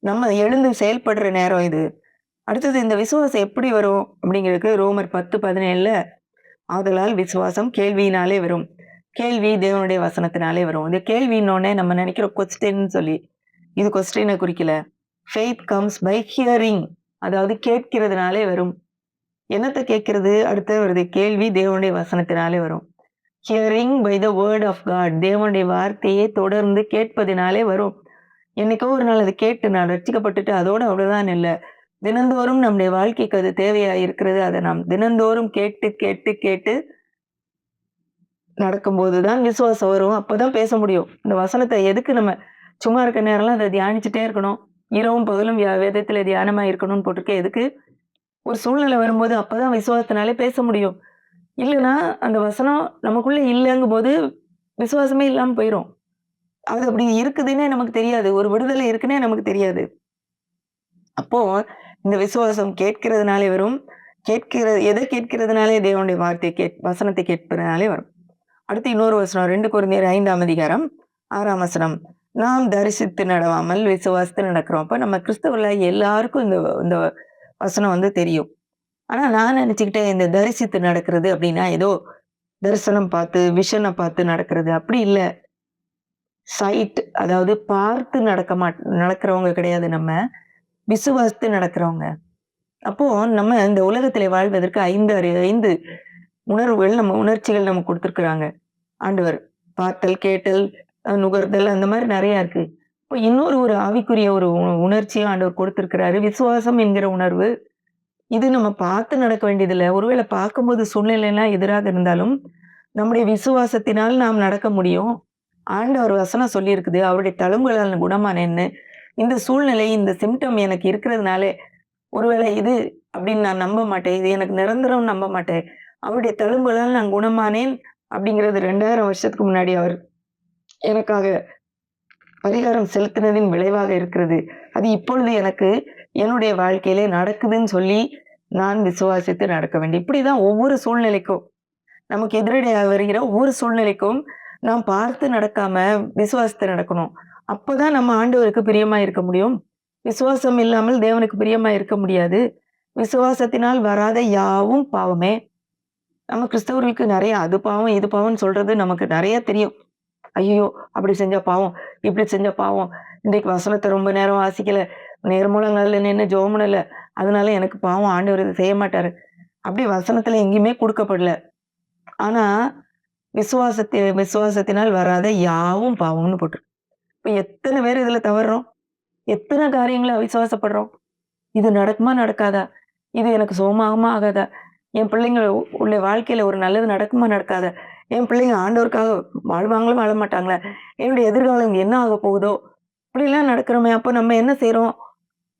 Speaker 1: நம்ம எழுந்து செயல்படுற நேரம் இது. அடுத்தது இந்த விசுவாசம் எப்படி வரும் அப்படிங்கிறதுக்கு ரோமர் 10:17 ஆதலால் விசுவாசம் கேள்வியினாலே வரும். கேள்வி தேவனுடைய வசனத்தினாலே வரும். இந்த கேள்வின்னோனே நம்ம நினைக்கிறோம் கொஸ்டின்னு சொல்லி. இது கொஸ்டின குறிக்கல. Faith comes by hearing. அதாவது கேட்கிறதுனாலே வரும். என்னத்த கேட்கிறது? அடுத்து வருது கேள்வி தேவனுடைய வசனத்தினாலே வரும். Hearing by the word of God. தேவனுடைய வார்த்தையை தொடர்ந்து கேட்பதினாலே வரும். என்னைக்கோ ஒரு நாள் அதை கேட்டு நான் ரட்சிக்கப்பட்டுட்டு அதோட அவ்வளவுதான் இல்ல. தினந்தோறும் நம்முடைய வாழ்க்கைக்கு அது தேவையா இருக்கிறது. அதை நாம் தினந்தோறும் கேட்டு கேட்டு கேட்டு நடக்கும்போதுதான் விசுவாசம் வரும். அப்பதான் பேச முடியும். இந்த வசனத்தை எதுக்கு நம்ம சும்மா இருக்க நேரம்லாம் அதை தியானிச்சுட்டே இருக்கணும். இரவும் பகலும் வேதத்துல தியானமா இருக்கணும்னு போட்டிருக்கேன். எதுக்கு? ஒரு சூழ்நிலை வரும்போது அப்பதான் விசுவாசத்தினாலே பேச முடியும். இல்லைன்னா அந்த வசனம் நமக்குள்ள இல்லைங்கும்போது விசுவாசமே இல்லாம போயிரும். அது அப்படி இருக்குதுன்னே நமக்கு தெரியாது. ஒரு விடுதலை இருக்குன்னே நமக்கு தெரியாது. அப்போ இந்த விசுவாசம் கேட்கிறதுனாலே வரும். எதை கேட்கிறதுனாலே தேவனுடைய வார்த்தையை வசனத்தை கேட்பதனாலே வரும். அடுத்து இன்னொரு வசனம் 2 கொரிந்தியர் 5ஆம் அதிகாரம் 6ஆம் வசனம். நாம் தரிசித்து நடவாமல் விசுவாசத்தில் நடக்கிறோம். அப்ப நம்ம கிறிஸ்தவர்கள எல்லாருக்கும் இந்த இந்த வசனம் தெரியும். ஆனா நான் நினைச்சுக்கிட்டேன் இந்த தரிசித்து நடக்கிறது அப்படின்னா ஏதோ தரிசனம் பார்த்து, விஷன பார்த்து நடக்கிறது. அப்படி இல்ல. சைட் அதாவது பார்த்து நடக்கிறவங்க கிடையாது நம்ம. விசுவாசித்து நடக்கிறவங்க. அப்போ நம்ம இந்த உலகத்திலே வாழ்வதற்கு 5 உணர்வுகள், நம்ம உணர்ச்சிகள் நமக்கு குடுத்துருக்காங்க ஆண்டவர். பார்த்தல், கேட்டல், நுகர்தல் அந்த மாரி நெறையா இருக்கு. இப்ப இன்னொரு ஒரு ஆவிக்குரிய ஒரு உணர்ச்சியும் ஆண்டவர் கொடுத்திருக்கிறாரு. விசுவாசம் என்கிற உணர்வு. இது நம்ம பார்த்து நடக்க வேண்டியதில்ல. ஒருவேளை பார்க்கும்போது சூழ்நிலைலாம் எதிராக இருந்தாலும், நம்முடைய விசுவாசத்தினால் நாம் நடக்க முடியும். ஆண்டவர் வசனம் சொல்லியிருக்குது. அவருடைய தழும்புகளால் குணமானேன்னு. இந்த சூழ்நிலை, இந்த சிம்ப்டம் எனக்கு இருக்கிறதுனால, ஒருவேளை இது அப்படின்னு நான் நம்ப மாட்டேன். இது எனக்கு நிரந்தரம்னு நம்ப மாட்டேன். அவருடைய தழும்புகளால் நான் குணமானேன் அப்படிங்கிறது 2000 வருஷத்துக்கு முன்னாடி அவர் எனக்காக பரிகாரம் செலுத்தினதின் விளைவாக இருக்கிறது. அது இப்பொழுது எனக்கு என்னுடைய வாழ்க்கையிலே நடக்குதுன்னு சொல்லி நான் விசுவாசித்து நடக்க வேண்டும். இப்படிதான் ஒவ்வொரு சூழ்நிலைக்கும் நமக்கு எதிரடையா வருகிற ஒவ்வொரு சூழ்நிலைக்கும் நாம் பார்த்து நடக்காம விசுவாசித்து நடக்கணும். அப்பதான் நம்ம ஆண்டவருக்கு பிரியமா இருக்க முடியும். விசுவாசம் இல்லாமல் தேவனுக்கு பிரியமா இருக்க முடியாது. விசுவாசத்தினால் வராத யாவும் பாவமே. நம்ம கிறிஸ்தவர்களுக்கு நெறைய அது பாவம், இது பாவம்ன்னு சொல்றது நமக்கு நெறைய தெரியும். ஐயய்யோ! அப்படி செஞ்சா பாவம், இப்படி செஞ்சா பாவம். இன்றைக்கு வசனத்த ரொம்ப நேரம் வாசிக்கல. நேர்முழங்கால்ல நின்னு ஜெபம் பண்ணல. அதனால எனக்கு பாவம் ஆண்டவர் இத செய்ய மாட்டாரு. அப்படி வசனத்துல எங்கேயுமே குடுக்கப்படல. ஆனா, விசுவாசத்தினால் வராத யாவும் பாவம்னு போட்டிருக்கு. இப்ப எத்தன பேர் இதுல தவறுறோம்? எத்தன காரியங்கள அவிசுவாசப்படுறோம்? இது நடக்குமா? நடக்காதா? இது எனக்கு சுகமாகுமா? ஆகாதா? என் பிள்ளைங்க உள்ள வாழ்க்கையில ஒரு நல்லது நடக்குமா? நடக்காதா? என் பிள்ளைங்க ஆண்டவருக்காக வாழ்வாங்களா? வாழ மாட்டாங்களா? என்னுடைய எதிர்காலம் என்ன ஆக போகுதோ? இப்படிலாம் நடக்கிறோமே! அப்ப நம்ம என்ன செய்றோம்?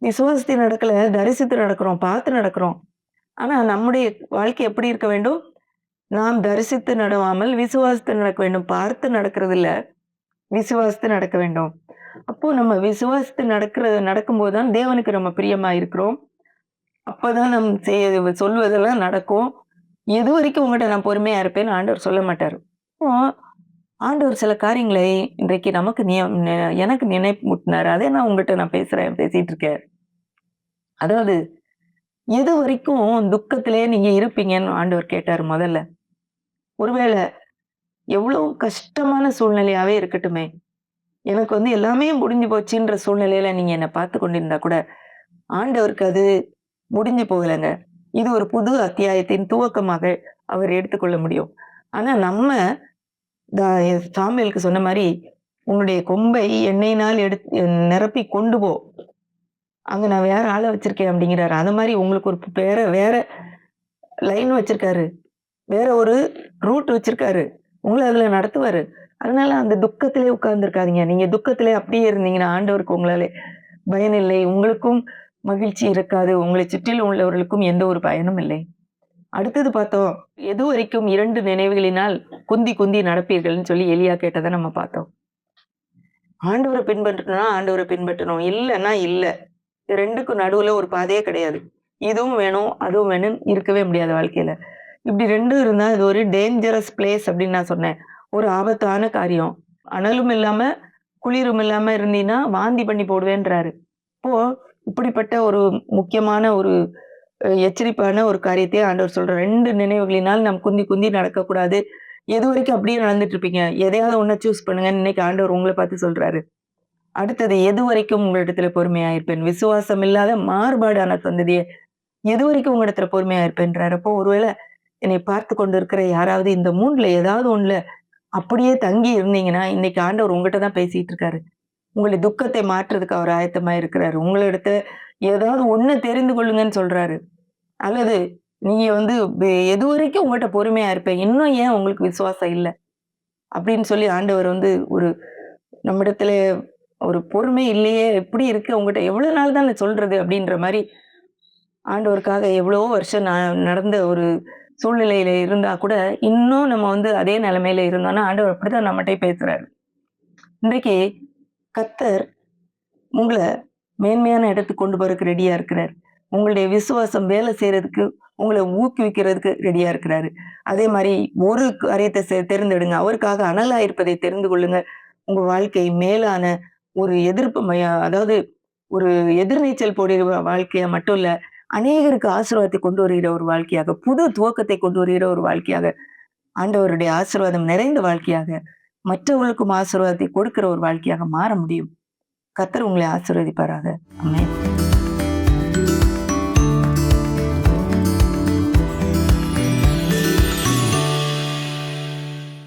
Speaker 1: விசுவாசித்து நடக்கல, தரிசித்து நடக்கிறோம், பார்த்து நடக்கிறோம். ஆனா நம்முடைய வாழ்க்கை எப்படி இருக்க வேண்டும்? நாம் தரிசித்து நடவாமல் விசுவாசித்து நடக்க வேண்டும். பார்த்து நடக்கிறதில்ல, விசுவாசித்து நடக்க வேண்டும். அப்போ நம்ம விசுவாசித்து நடக்கும்போது தான் தேவனுக்கு நம்ம பிரியமா இருக்கிறோம். அப்பதான் நம் சொல்வதெல்லாம் நடக்கும். எதுவரைக்கும் உங்கட்ட நான் பொறுமையா இருப்பேன்னு ஆண்டவர் சொல்ல மாட்டாரு. அப்போ ஆண்டவர் சில காரியங்களை இன்றைக்கு நமக்கு எனக்கு நினைப்பூட்டினாரு. அதே நான் உங்கட்ட பேசிட்டு இருக்கேன். அதாவது எதுவரைக்கும் துக்கத்திலே நீங்க இருப்பீங்கன்னு ஆண்டவர் கேட்டாரு முதல்ல. ஒருவேள எவ்வளவு கஷ்டமான சூழ்நிலையாவே இருக்கட்டுமே! எனக்கு எல்லாமே முடிஞ்சு போச்சுன்ற சூழ்நிலையில நீங்க என்ன பார்த்து கொண்டிருந்தா கூட, ஆண்டவருக்கு அது முடிஞ்சு போகலங்க. இது ஒரு புது அத்தியாயத்தின் துவக்கமாக அவர் எடுத்துக்கொள்ள முடியும். ஆனா நம்ம த சாமுவேலுக்கு சொன்ன மாரி, "உன்னுடைய கொம்பை எண்ணெயினால் நிரப்பி கொண்டு போ. அங்க நான் வேற ஆள வச்சிருக்கேன்" அப்படிங்கிறாரு. அந்த மாரி உங்களுக்கு ஒரு வேற வேற லைன் வச்சிருக்காரு. வேற ஒரு ரூட் வச்சிருக்காரு. உங்கள அதுல நடத்துவாரு. அதனால அந்த துக்கத்திலே உட்கார்ந்திருக்காதீங்க. நீங்க துக்கத்திலே அப்படியே இருந்தீங்கன்னா, ஆண்டவருக்கு உங்களால பயன் இல்லை. உங்களுக்கும் மகிழ்ச்சி இருக்காது. உங்களை சுற்றிலும் உள்ளவர்களுக்கும் எந்த ஒரு பயனும் இல்லை. அடுத்தது பார்த்தோம். எதுவரைக்கும் 2 நினைவுகளினால் குந்தி குந்தி நடப்பீர்கள்ன்னு சொல்லி எலியா கேட்டத நம்ம பார்த்தோம். ஆண்டவர பின்பற்றணும்னா ஆண்டவர பின்பற்றணும். இல்லன்னா இல்ல. 2க்கும் நடுவுல ஒரு பாதையே கிடையாது. இதுவும் வேணும், அதுவும் வேணும்னு இருக்கவே முடியாது வாழ்க்கையில. இப்படி 2ம் இருந்தா அது ஒரு டேஞ்சரஸ் பிளேஸ் அப்படின்னு நான் சொன்னேன். ஒரு ஆபத்தான காரியம். அனலும் இல்லாம, குளிரும் இல்லாம இருந்தீன்னா, வாந்தி பண்ணி போடுவேன்றாரு. அப்போ இப்படிப்பட்ட ஒரு முக்கியமான ஒரு எச்சரிப்பான ஒரு காரியத்தையே ஆண்டவர் சொல்றார். 2 நினைவுகளினால் நாம் குந்தி குந்தி நடக்கக்கூடாது. எதுவரைக்கும் அப்படியே நடந்துட்டு இருப்பீங்க. எதையாவது ஒண்ண சூஸ் பண்ணுங்கன்னு இன்னைக்கு ஆண்டவர் உங்கள பார்த்து சொல்றாரு. அடுத்தது எதுவரைக்கும் உங்களிடத்துல பொறுமையா இருப்பேன்? விசுவாசம் இல்லாத மாறுபாடான சந்ததியே எதுவரைக்கும் உங்களிடத்துல பொறுமையா இருப்பேன்றாரு. அப்போ ஒருவேள என்னை பார்த்து கொண்டிருக்கிற யாராவது இந்த 3ல ஏதாவது ஒண்ணுல அப்படியே தங்கி இருந்தீங்கன்னா, இன்னைக்கு ஆண்டவர் உங்கட்ட தான் பேசிட்டு இருக்காரு. உங்களுடைய துக்கத்தை மாற்றுறதுக்கு அவர் ஆயத்தமா இருக்கிறாரு. உங்களிடத்த ஏதாவது ஒண்ணு தெரிந்து கொள்ளுங்கன்னு சொல்றாரு. அல்லது நீங்க எதுவரைக்கும் உங்கட்ட பொறுமையா இருப்பேன். இன்னும் ஏன் உங்களுக்கு விசுவாசம் இல்ல? அப்படின்னு சொல்லி ஆண்டவர் ஒரு நம்மிடத்துல ஒரு பொறுமை இல்லையே! எப்படி இருக்கு உங்கட்ட எவ்வளவு நாள் தான் நான் சொல்றது? அப்படின்ற மாரி ஆண்டவருக்காக எவ்வளவோ வருஷம் நடந்த ஒரு சூழ்நிலையில இருந்தா கூட, இன்னும் நம்ம அதே நிலைமையில இருந்தோம்னா, ஆண்டவர் அப்படிதான் நம்மட்டயும் பேசுறாரு. இன்றைக்கு கர்த்தர் உங்கள மேன்மையான இடத்துக்கு கொண்டு போறதுக்கு ரெடியா இருக்கிறார். உங்களுடைய விசுவாசம் வேலை செய்றதுக்கு, உங்கள ஊக்குவிக்கிறதுக்கு ரெடியா இருக்கிறாரு. அதே மாரி ஒரு காரியத்த தேர்ந்தெடுங்க. அவருக்காக அனலா இருப்பதை தெரிந்து கொள்ளுங்க. உங்க வாழ்க்கை மேலான ஒரு எதிர்ப்பு அதாவது ஒரு எதிர்நீச்சல் போடுகிற வாழ்க்கையா மட்டும் இல்ல, அநேகருக்கு ஆசீர்வாதத்தை கொண்டு வருகிற ஒரு வாழ்க்கையாக, புது துவக்கத்தை கொண்டு வருகிற ஒரு வாழ்க்கையாக ஆண்டவருடைய ஆசீர்வாதம் நிறைந்த வாழ்க்கையாக, மற்றவர்களுக்கும் ஆசீர்வாதத்தை கொடுக்கிற ஒரு வாழ்க்கையாக மாற முடியும். கர்த்தர் உங்களை ஆசீர்வதிப்பாராக. ஆமென்.